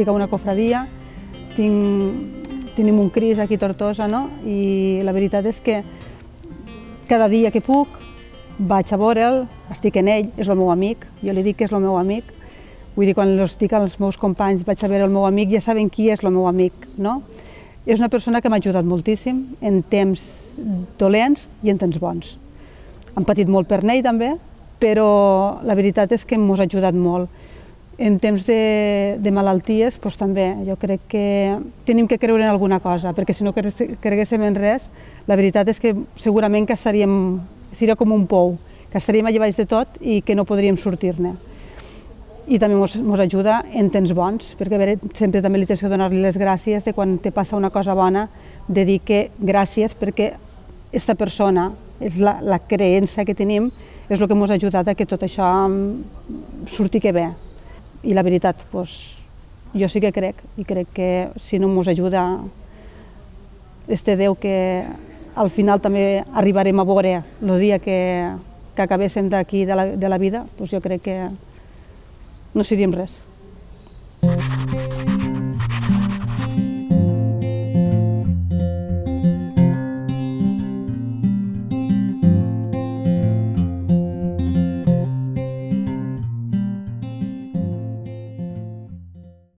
estic a una cofradia, tenim un CRIS aquí a Tortosa, no? I la veritat és que cada dia que puc vaig a veure'l, estic en ell, és el meu amic, jo li dic que és el meu amic. Vull dir, quan estic amb els meus companys, vaig a veure el meu amic, ja saben qui és el meu amic, no? És una persona que m'ha ajudat moltíssim en temps dolents i en temps bons. Hem patit molt per ell també, però la veritat és que ens ha ajudat molt. En temps de malalties, doncs també, jo crec que tenim que creure en alguna cosa, perquè si no creguéssim en res, la veritat és que segurament que seria com un pou, que estaríem allà baix de tot i que no podríem sortir-ne. I també ens ajuda en temps bons, perquè sempre també li tens que donar-li les gràcies de quan te passa una cosa bona, de dir que gràcies perquè aquesta persona, és la creença que tenim, és el que ens ha ajudat a que tot això surti que bé. I la veritat, jo sí que crec, i crec que si no ens ajuda este Déu, que al final també arribarem a veure el dia que acabéssim d'aquí de la vida, jo crec que no seríem res.